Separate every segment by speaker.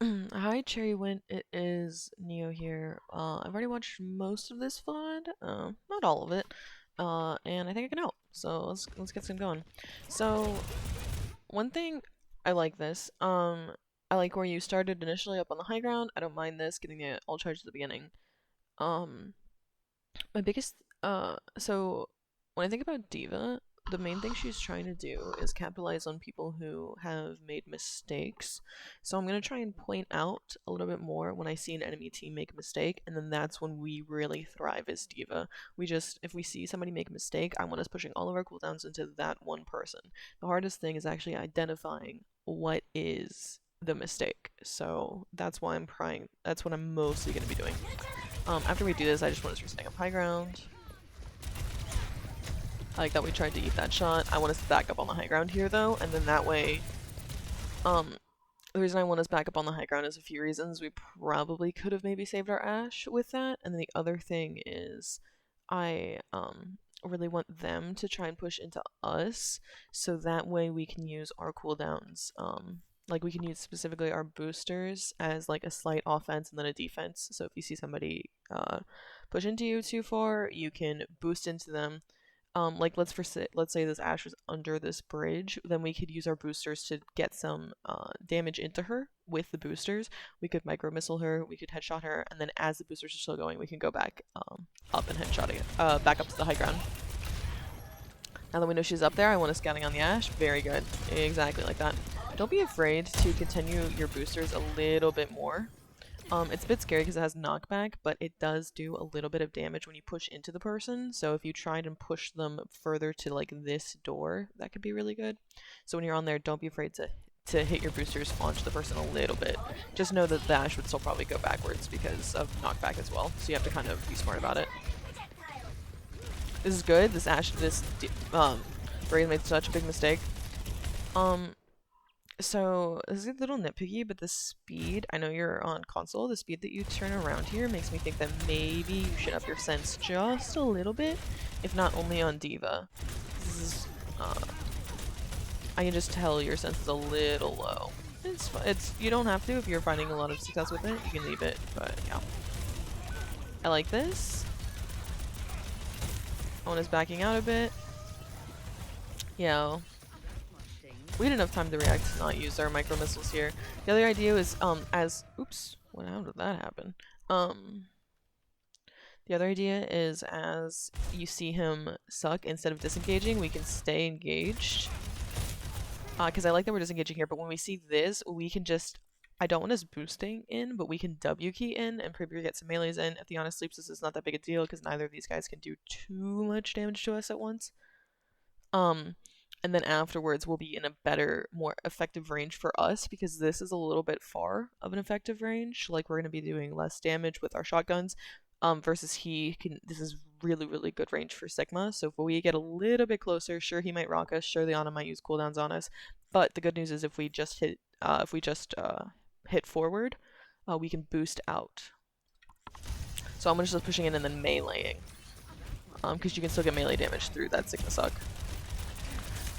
Speaker 1: Hi, Cherrywint. It is Neo here. I've already watched most of this VOD, not all of it, and I think I can help. So let's get some going. So one thing I like this. I like where you started initially up on the high ground. I don't mind this getting it all charged at the beginning. Um, my biggest so when I think about Diva, the main thing she's trying to do is capitalize on people who have made mistakes. So I'm gonna try and point out a little bit more when I see an enemy team make a mistake, and then that's when we really thrive as Diva. If we see somebody make a mistake, I want us pushing all of our cooldowns into that one person. The hardest thing is actually identifying what is the mistake. So that's what I'm mostly gonna be doing. After we do this, I just want us to stay up high ground. I like that we tried to eat that shot. I want us to back up on the high ground here, though, and then that way, um, the reason I want us back up on the high ground is a few reasons. We probably could have maybe saved our Ashe with that, and then the other thing is, I really want them to try and push into us, so that way we can use our cooldowns, like we can use specifically our boosters as like a slight offense and then a defense. So if you see somebody push into you too far, you can boost into them. Like let's say this Ashe was under this bridge, then we could use our boosters to get some damage into her with the boosters. We could micro missile her, we could headshot her, and then as the boosters are still going, we can go back up and headshot it, back up to the high ground. Now that we know she's up there, I want us scouting on the Ashe. Very good, exactly like that. Don't be afraid to continue your boosters a little bit more. It's a bit scary because it has knockback, but it does do a little bit of damage when you push into the person. So if you tried and push them further to like this door, that could be really good. So when you're on there, don't be afraid to hit your boosters onto the person a little bit. Just know that the Ashe would still probably go backwards because of knockback as well. So you have to kind of be smart about it. This is good. Brave made such a big mistake. So this is a little nitpicky, but the speed, I know you're on console, the speed that you turn around here makes me think that maybe you should up your sense just a little bit, if not only on Diva. This is, I can just tell your sense is a little low. You don't have to if you're finding a lot of success with it, you can leave it, but yeah. I like this. One is backing out a bit. Yeah. We had enough time to react to not use our micro missiles here. The other idea is oops, how did that happen? The other idea is as you see him suck, instead of disengaging, we can stay engaged. Because I like that we're disengaging here, but when we see this, we can just, I don't want us boosting in, but we can W key in and maybe get some melees in. If the Honest sleeps, this is not that big a deal because neither of these guys can do too much damage to us at once. And then afterwards we'll be in a better, more effective range for us because this is a little bit far of an effective range. Like we're going to be doing less damage with our shotguns, versus this is really, really good range for Sigma. So if we get a little bit closer, sure he might rock us, sure the Ana might use cooldowns on us, but the good news is if we just hit forward, we can boost out. So I'm just pushing in and then meleeing, because you can still get melee damage through that Sigma suck.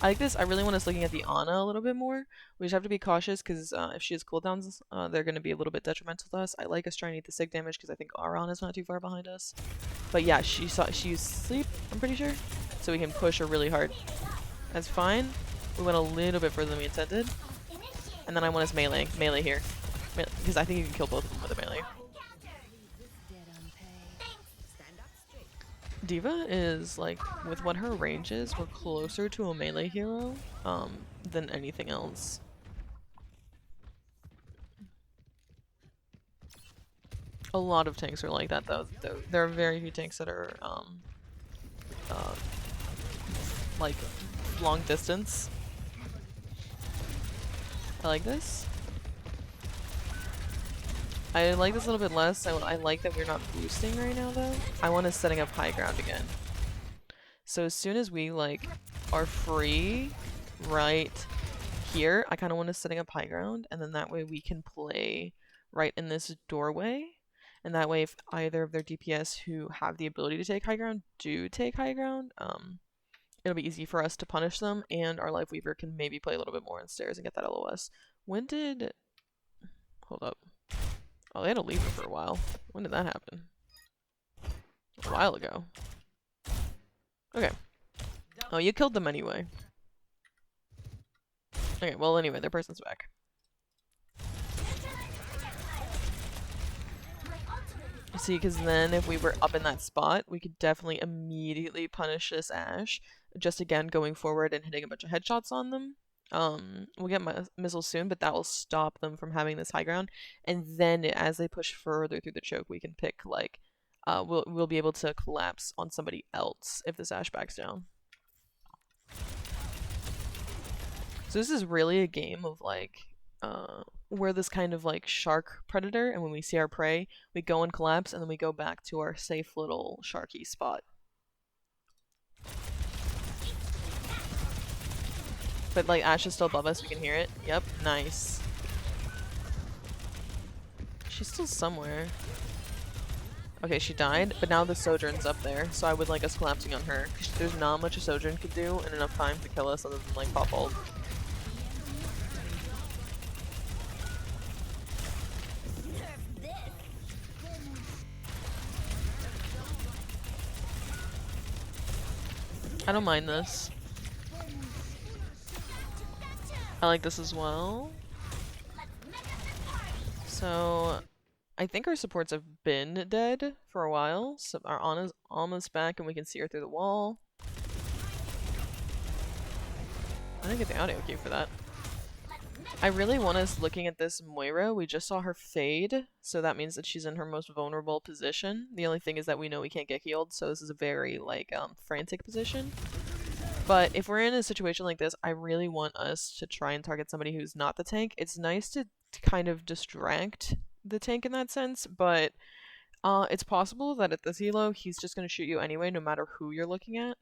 Speaker 1: I like this. I really want us looking at the Ana a little bit more. We just have to be cautious because if she has cooldowns, they're going to be a little bit detrimental to us. I like us trying to eat the Sig damage because I think our Ana's not too far behind us. But yeah, she used sleep, I'm pretty sure. So we can push her really hard. That's fine. We went a little bit further than we intended. And then I want us melee here. Because I think you can kill both of them with a melee. Diva is, like, with what her range is, we're closer to a melee hero than anything else. A lot of tanks are like that, though. There are very few tanks that are, like, long distance. I like this. I like this a little bit less. I like that we're not boosting right now, though. I want us setting up high ground again. So as soon as we, like, are free right here, I kind of want us setting up high ground, and then that way we can play right in this doorway. And that way, if either of their DPS who have the ability to take high ground do take high ground, it'll be easy for us to punish them, and our Life Weaver can maybe play a little bit more on stairs and get that LOS. Hold up. Oh, they had to leave her for a while. When did that happen? A while ago. Okay. Oh, you killed them anyway. Okay, well anyway, their person's back. See, because then if we were up in that spot, we could definitely immediately punish this Ashe. Just again, going forward and hitting a bunch of headshots on them. We'll get missiles soon, but that will stop them from having this high ground. And then as they push further through the choke, we can pick, like, we'll be able to collapse on somebody else if this Ashe backs down. So this is really a game of, like, we're this kind of like shark predator, and when we see our prey, we go and collapse, and then we go back to our safe little sharky spot. But like Ashe is still above us, we can hear it. Yep, nice. She's still somewhere. Okay, she died, but now the Sojourn's up there, so I would like us collapsing on her. There's not much a Sojourn could do in enough time to kill us other than like pop ult. I don't mind this. I like this as well. So, I think our supports have been dead for a while. So our Ana's almost back and we can see her through the wall. I didn't get the audio cue for that. I really want us looking at this Moira. We just saw her fade, so that means that she's in her most vulnerable position. The only thing is that we know we can't get healed, so this is a very, like, frantic position. But if we're in a situation like this, I really want us to try and target somebody who's not the tank. It's nice to kind of distract the tank in that sense, but it's possible that at this elo, he's just going to shoot you anyway, no matter who you're looking at.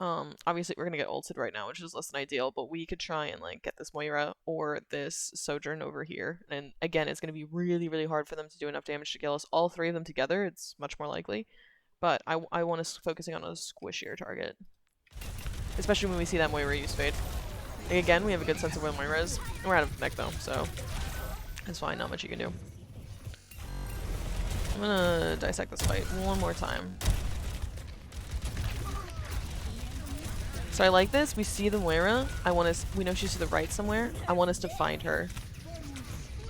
Speaker 1: Obviously we're gonna get ulted right now, which is less than ideal, but we could try and like get this Moira or this Sojourn over here. And again, it's gonna be really, really hard for them to do enough damage to kill us. All three of them together, it's much more likely. But I want us focusing on a squishier target. Especially when we see that Moira use fade. Like, again, we have a good sense of where Moira is. We're out of mech though, so it's fine, not much you can do. I'm gonna dissect this fight one more time. So I like this. We see the Moira. We know she's to the right somewhere. I want us to find her.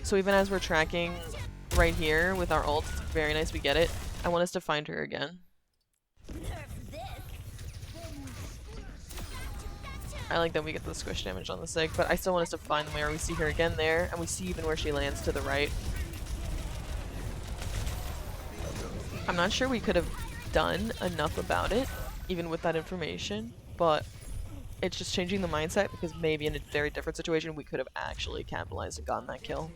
Speaker 1: So even as we're tracking right here with our ult, it's very nice we get it. I want us to find her again. I like that we get the squish damage on the Sig, but I still want us to find the Moira. We see her again there, and we see even where she lands to the right. I'm not sure we could have done enough about it, even with that information, but it's just changing the mindset, because maybe in a very different situation we could have actually capitalized and gotten that kill.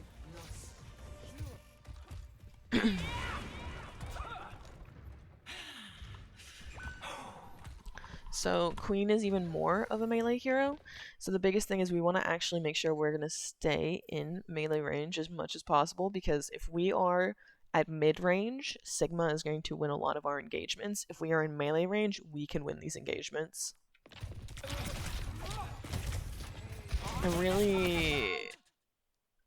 Speaker 1: So Queen is even more of a melee hero. So the biggest thing is we want to actually make sure we're going to stay in melee range as much as possible, because if we are at mid-range, Sigma is going to win a lot of our engagements. If we are in melee range, we can win these engagements. I really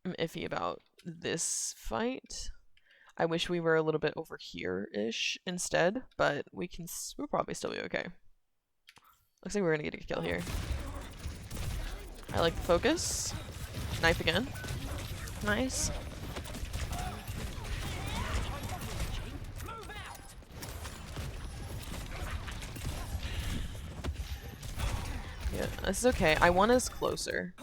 Speaker 1: am iffy about this fight. I wish we were a little bit over here-ish instead, but we'll probably still be okay. Looks like we're gonna get a kill here. I like the focus. Knife again. Nice. Yeah, this is okay. I want us closer.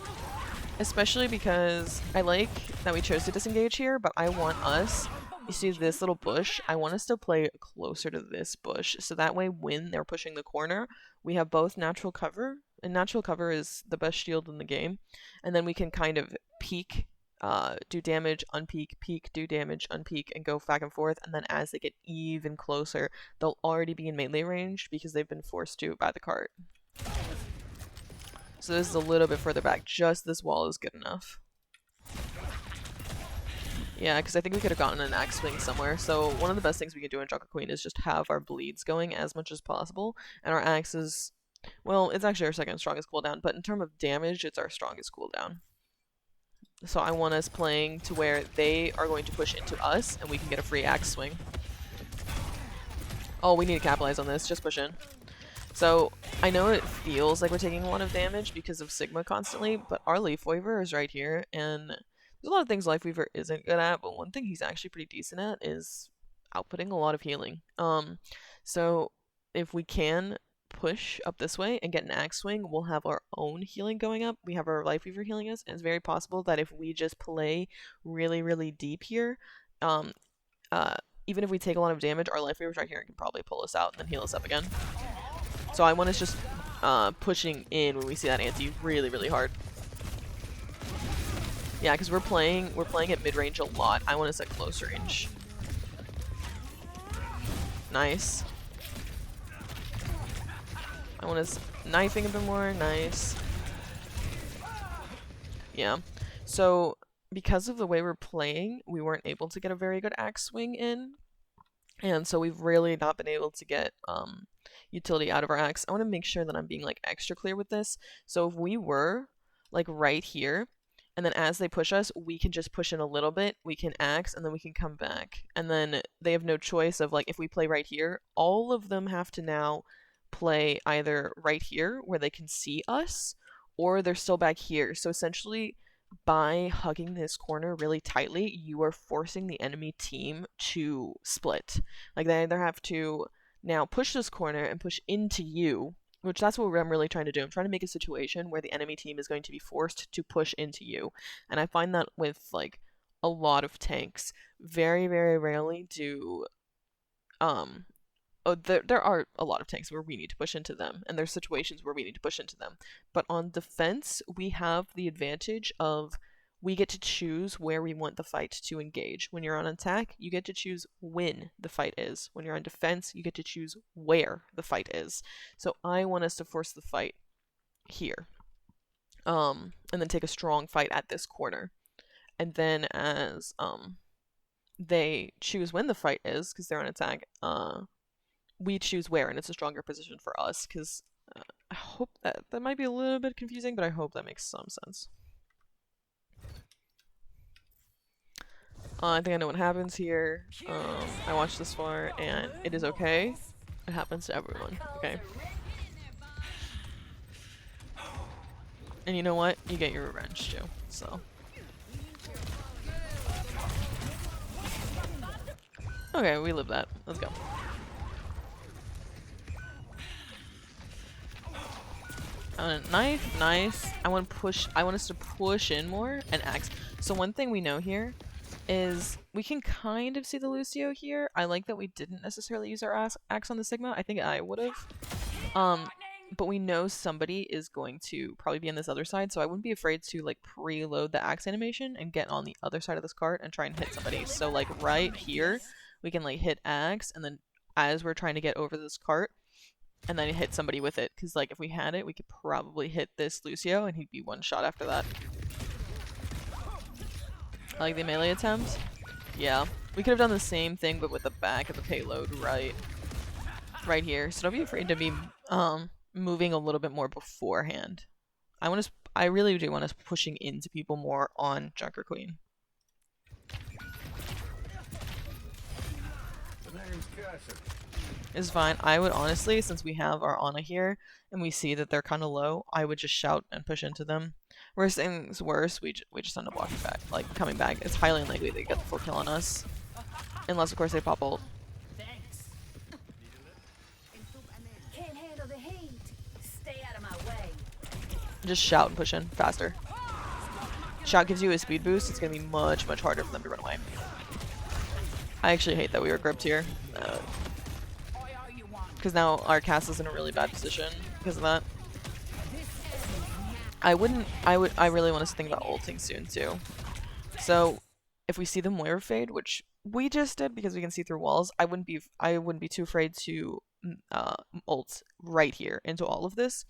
Speaker 1: Especially because I like that we chose to disengage here, but I want us, you see this little bush, I want us to play closer to this bush, so that way when they're pushing the corner, we have both natural cover, and natural cover is the best shield in the game, and then we can kind of peek, do damage, unpeek, peek, do damage, unpeek, and go back and forth, and then as they get even closer, they'll already be in melee range because they've been forced to by the cart. So this is a little bit further back. Just this wall is good enough. Yeah, because I think we could have gotten an axe swing somewhere. So one of the best things we can do in Jungle Queen is just have our bleeds going as much as possible. And our axe is, well, it's actually our second strongest cooldown, but in terms of damage, it's our strongest cooldown. So I want us playing to where they are going to push into us and we can get a free axe swing. Oh, we need to capitalize on this. Just push in. So I know it feels like we're taking a lot of damage because of Sigma constantly, but our Leaf Weaver is right here, and there's a lot of things Life Weaver isn't good at, but one thing he's actually pretty decent at is outputting a lot of healing. So if we can push up this way and get an axe swing, we'll have our own healing going up. We have our Life Weaver healing us, and it's very possible that if we just play really, really deep here, even if we take a lot of damage, our Life Weaver's right here and can probably pull us out and then heal us up again. So I want us just pushing in when we see that anti really, really hard. Yeah, because we're playing at mid-range a lot. I want us at close range. Nice. I want us knifing a bit more. Nice. Yeah. So because of the way we're playing, we weren't able to get a very good axe swing in. And so we've really not been able to get utility out of our axe. I want to make sure that I'm being like extra clear with this. So if we were like right here, and then as they push us, we can just push in a little bit, we can axe, and then we can come back. And then they have no choice of like, if we play right here, all of them have to now play either right here where they can see us, or they're still back here. So essentially, by hugging this corner really tightly, you are forcing the enemy team to split. Like they either have to now push this corner and push into you, which that's what I'm really trying to do. I'm trying to make a situation where the enemy team is going to be forced to push into you. And I find that with like a lot of tanks. Very, very rarely do there are a lot of tanks where we need to push into them, and there's situations where we need to push into them. But on defense, we have the advantage of we get to choose where we want the fight to engage. When you're on attack, you get to choose when the fight is. When you're on defense, you get to choose where the fight is. So I want us to force the fight here. And then take a strong fight at this corner. And then as they choose when the fight is, because they're on attack, we choose where, and it's a stronger position for us, because I hope that might be a little bit confusing, but I hope that makes some sense. I think I know what happens here. I watched this far, and it is okay. It happens to everyone, okay? And you know what? You get your revenge, too, so. Okay, we live that. Let's go. Knife, nice. I want us to push in more and axe. So one thing we know here is we can kind of see the Lucio here. I like that we didn't necessarily use our axe on the Sigma. I think I would have. But we know somebody is going to probably be on this other side, so I wouldn't be afraid to like preload the axe animation and get on the other side of this cart and try and hit somebody. So like right here, we can like hit axe, and then as we're trying to get over this cart, and then hit somebody with it, because like if we had it, we could probably hit this Lucio and he'd be one shot after that. I like the melee attempt. Yeah, we could have done the same thing but with the back of the payload right here. So don't be afraid to be moving a little bit more beforehand. I really do want us pushing into people more on Junker Queen. Is fine. I would honestly, since we have our Ana here and we see that they're kind of low, I would just shout and push into them. Worst things worse, we just end up walking back, like coming back. It's highly unlikely they get the full kill on us, unless of course they pop ult.
Speaker 2: Can't handle the heat. Stay out of my way.
Speaker 1: Just shout and push in faster. Shout gives you a speed boost. It's gonna be much harder for them to run away. I actually hate that we were gripped here. Because now our castle's in a really bad position because of that. I really want us to think about ulting soon too. So if we see the Moira fade, which we just did because we can see through walls, I wouldn't be too afraid to ult right here into all of this.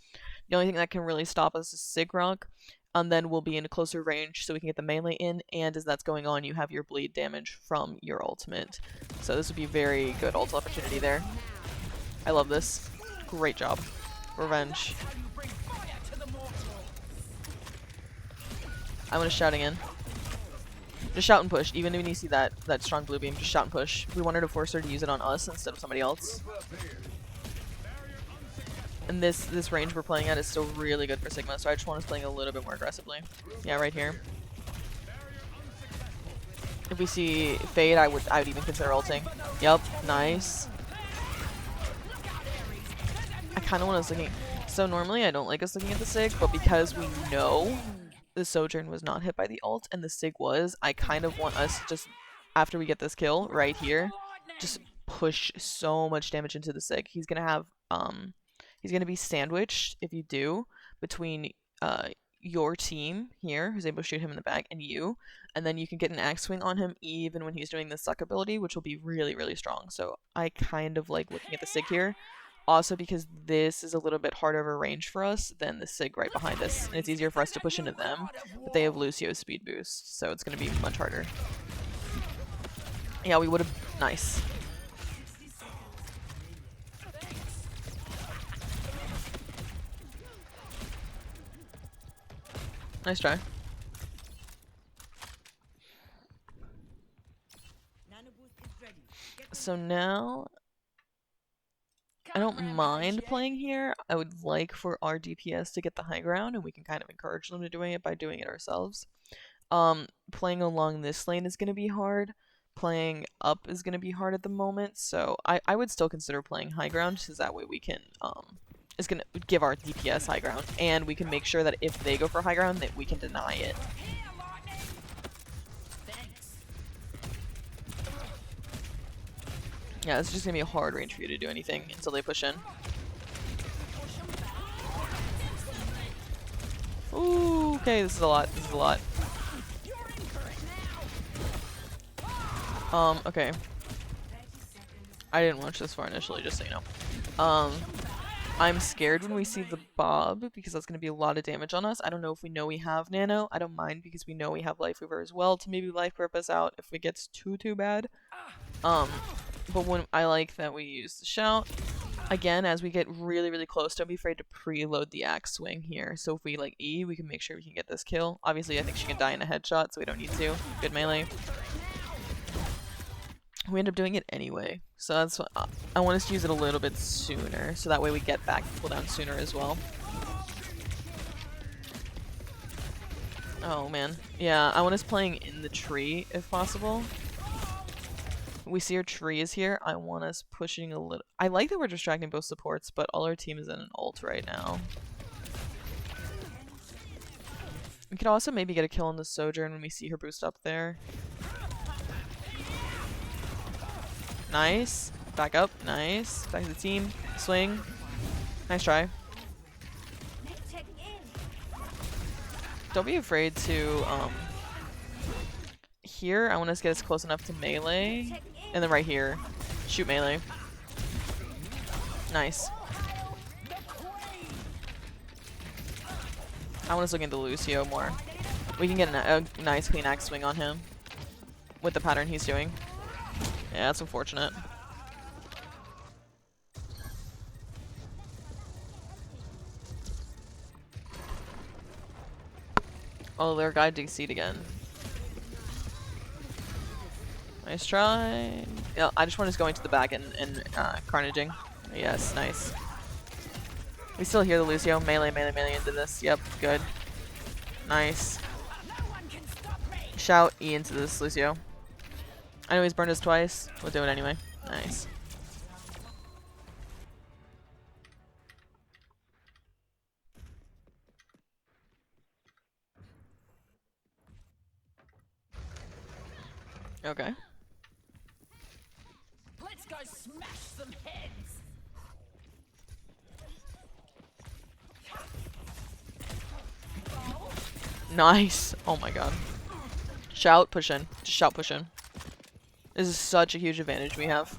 Speaker 1: The only thing that can really stop us is Sigrok, and then we'll be in a closer range so we can get the melee in, and as that's going on, you have your bleed damage from your ultimate. So this would be a very good ult opportunity there. I love this. Great job. Revenge. I'm gonna shouting in. Just shout and push. Even when you see that strong blue beam, just shout and push. We wanted to force her to use it on us instead of somebody else. And this range we're playing at is still really good for Sigma, so I just want us playing a little bit more aggressively. Yeah, right here. If we see Fade, I would even consider ulting. Yep, nice. I kind of want us looking. So normally I don't like us looking at the Sig, but because we know the Sojourn was not hit by the ult and the Sig was, I kind of want us to just, after we get this kill right here, just push so much damage into the Sig. He's gonna have he's gonna be sandwiched if you do between your team here, who's able to shoot him in the back, and you, and then you can get an axe swing on him even when he's doing the suck ability, which will be really, really strong. So I kind of like looking at the Sig here. Also because this is a little bit harder of a range for us than the Sig right behind us, and it's easier for us to push into them, but they have Lucio's speed boost, so it's going to be much harder. Yeah, we would have... Nice. Nice try. So now... I don't mind playing here. I would like for our DPS to get the high ground, and we can kind of encourage them to doing it by doing it ourselves. Playing along this lane is going to be hard. Playing up is going to be hard at the moment, so I would still consider playing high ground, because that way we can, it's going to give our DPS high ground, and we can make sure that if they go for high ground, that we can deny it. Yeah, it's just gonna be a hard range for you to do anything until they push in. Ooh, okay, this is a lot. This is a lot. Okay. I didn't watch this far initially, just so you know. I'm scared when we see the Bob, because that's gonna be a lot of damage on us. I don't know if we know we have Nano. I don't mind, because we know we have Life Weaver as well to maybe Life Purpose out if it gets too bad. But when I like that we use the shout. Again, as we get really, really close, don't be afraid to preload the axe swing here. So if we like E, we can make sure we can get this kill. Obviously, I think she can die in a headshot, so we don't need to. Good melee. We end up doing it anyway. So that's what I want us to use it a little bit sooner, so that way we get back the cooldown sooner as well. Oh man. Yeah, I want us playing in the tree if possible. We see our tree is here. I want us pushing a little. I like that we're distracting both supports, but all our team is in an ult right now. We could also maybe get a kill on the Sojourn when we see her boost up there. Nice. Back up. Nice. Back to the team. Swing. Nice try. Don't be afraid to, here, I want us to get us close enough to melee. And then right here, shoot melee. Nice. I want us looking into Lucio more. We can get a nice clean axe swing on him with the pattern he's doing. Yeah, that's unfortunate. Oh, their guy DC'd again. Nice try. Yeah, I just want us going to the back and carnaging. Yes, nice. We still hear the Lucio. Melee into this. Yep, good. Nice. Shout E into this Lucio. I know he's burned us twice. We'll do it anyway. Nice. Okay.
Speaker 2: Let's go smash some heads.
Speaker 1: Nice. Oh my god. Shout, push in. Just shout, push in. This is such a huge advantage we have.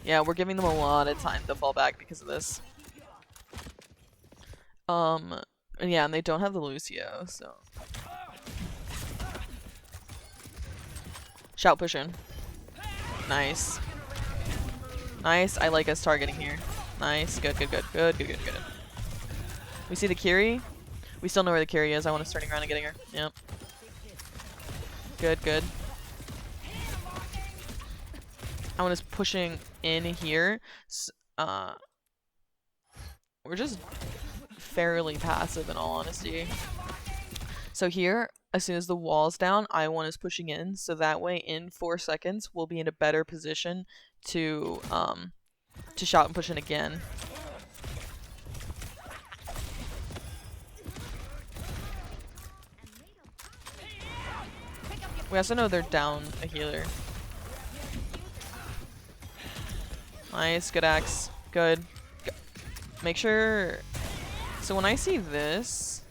Speaker 1: Yeah, we're giving them a lot of time to fall back because of this. And yeah, and they don't have the Lucio, so. Shout, push in. Nice. Nice. I like us targeting here. Nice. Good. We see the Kiri. We still know where the Kiri is. I want us turning around and getting her. Yep. Good, good. I want us pushing in here. We're just fairly passive in all honesty. So here, as soon as the wall's down, I want us pushing in, so that way in 4 seconds we'll be in a better position to shout and push in again. We also know they're down a healer. Nice, good axe. Good. Make sure... So when I see this,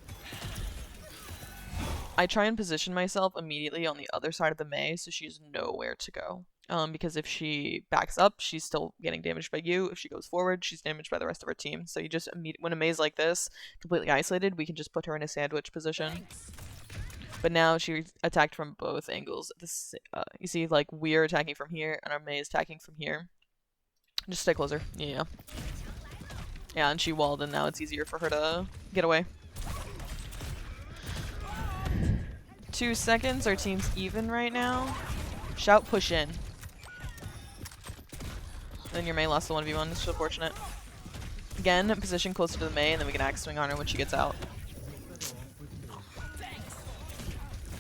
Speaker 1: I try and position myself immediately on the other side of the Mei so she has nowhere to go. Because if she backs up, she's still getting damaged by you. If she goes forward, she's damaged by the rest of her team. So you just, when a Mei's like this, completely isolated, we can just put her in a sandwich position. But now she attacked from both angles. This, you see, like, we're attacking from here, and our Mei is attacking from here. Just stay closer. Yeah. Yeah, and she walled, and now it's easier for her to get away. 2 seconds. Our team's even right now. Shout, push in. Then your Mei lost the 1v1. It's unfortunate. Again, position closer to the Mei, and then we can axe swing on her when she gets out.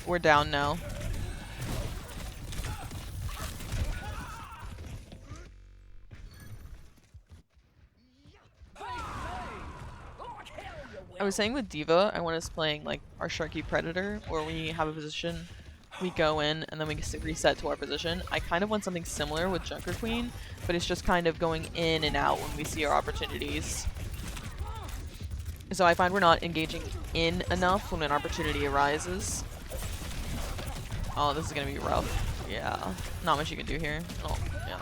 Speaker 1: We're down now. I was saying with D.Va, I want us playing like our Sharky Predator, where we have a position, we go in, and then we reset to our position. I kind of want something similar with Junker Queen, but it's just kind of going in and out when we see our opportunities. So I find we're not engaging in enough when an opportunity arises. Oh, this is gonna be rough. Yeah, not much you can do here. Oh, yeah.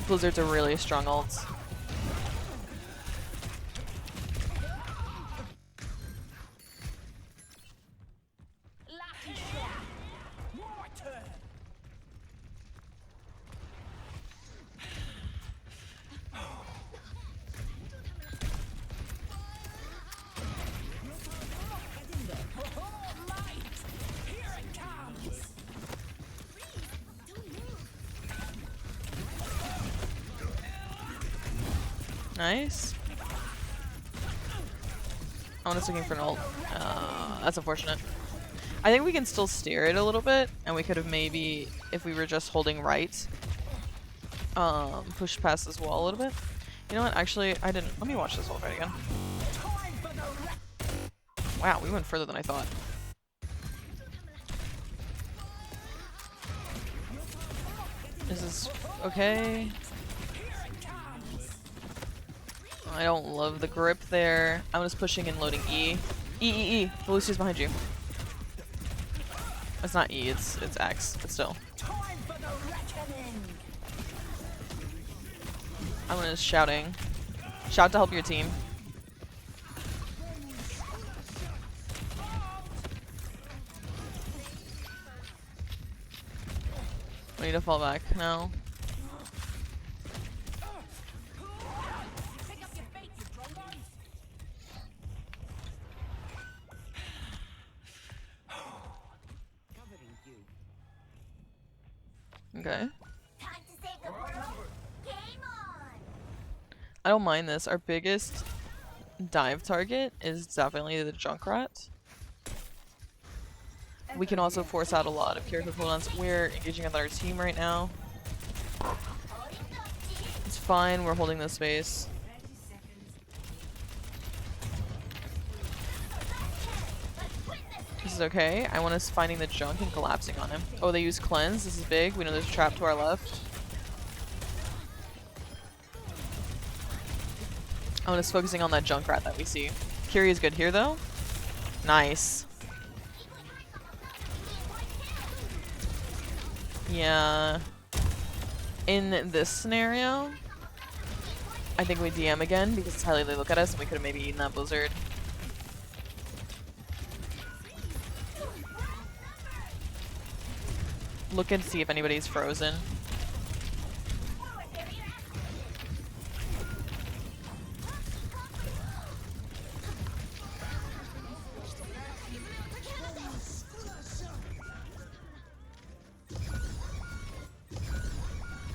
Speaker 1: Blizzard's a really strong ult. Nice. I was looking for an ult. That's unfortunate. I think we can still steer it a little bit, and we could have maybe, if we were just holding right, pushed past this wall a little bit. You know what? Actually, I didn't. Let me watch this whole fight again. Wow, we went further than I thought. Is this okay? I don't love the grip there. I'm just pushing and loading E. E. Lucy's behind you. It's not E, it's X, but still. I'm gonna shouting. Shout to help your team. We need to fall back now. Okay. I don't mind this. Our biggest dive target is definitely the Junkrat. We can also force out a lot of character cooldowns. We're engaging with our team right now. It's fine. We're holding this space. This is okay. I want us finding the junk and collapsing on him. Oh, they use cleanse. This is big. We know there's a trap to our left. I want us focusing on that Junkrat that we see. Kiri is good here though. Nice. Yeah. In this scenario, I think we DM again because it's highly they look at us and we could have maybe eaten that blizzard. Look and see if anybody's frozen.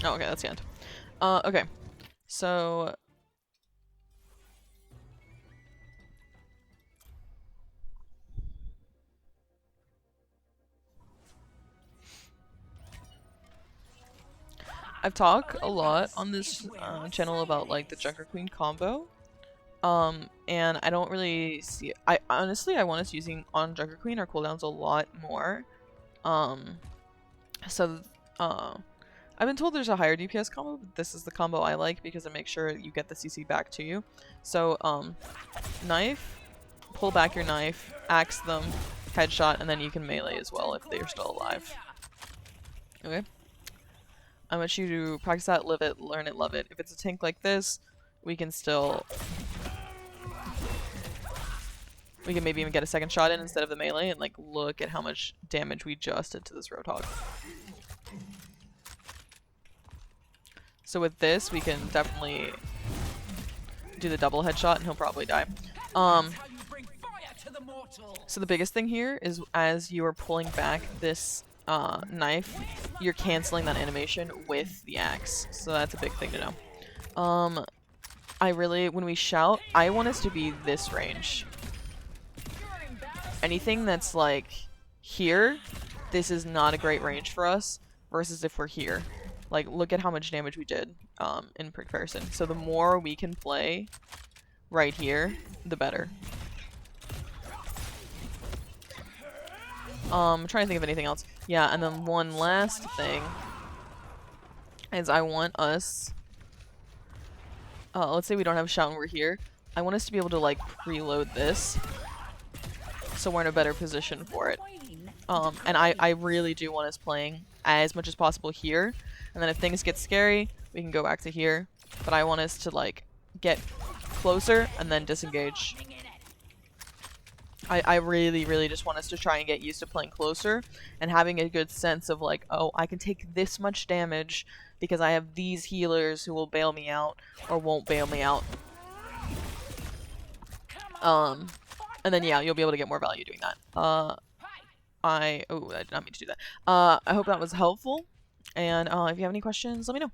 Speaker 1: Oh, okay, that's the end. Okay. So I've talked a lot on this channel about like the Junker Queen combo. And I don't really see it. I honestly I want us using on Junker Queen our cooldowns a lot more. So I've been told there's a higher DPS combo, but this is the combo I like because it makes sure you get the CC back to you. So knife, pull back your knife, axe them, headshot, and then you can melee as well if they're still alive. Okay. I want you to practice that, live it, learn it, love it. If it's a tank like this, we can maybe even get a second shot in instead of the melee, and like look at how much damage we just did to this Roadhog. So with this, we can definitely do the double headshot and he'll probably die. So the biggest thing here is as you are pulling back this knife, you're canceling that animation with the axe. So that's a big thing to know. When we shout, I want us to be this range. Anything that's like here, this is not a great range for us versus if we're here. Like, look at how much damage we did in comparison. So the more we can play right here, the better. I'm trying to think of anything else. Yeah, and then one last thing is I want us... let's say we don't have a shout and we're here. I want us to be able to, like, preload this so we're in a better position for it. And I really do want us playing as much as possible here. And then if things get scary, we can go back to here. But I want us to, like, get closer and then disengage. I really, really just want us to try and get used to playing closer and having a good sense of, like, oh, I can take this much damage because I have these healers who will bail me out or won't bail me out. And then, yeah, you'll be able to get more value doing that. I did not mean to do that. I hope that was helpful. And if you have any questions, let me know.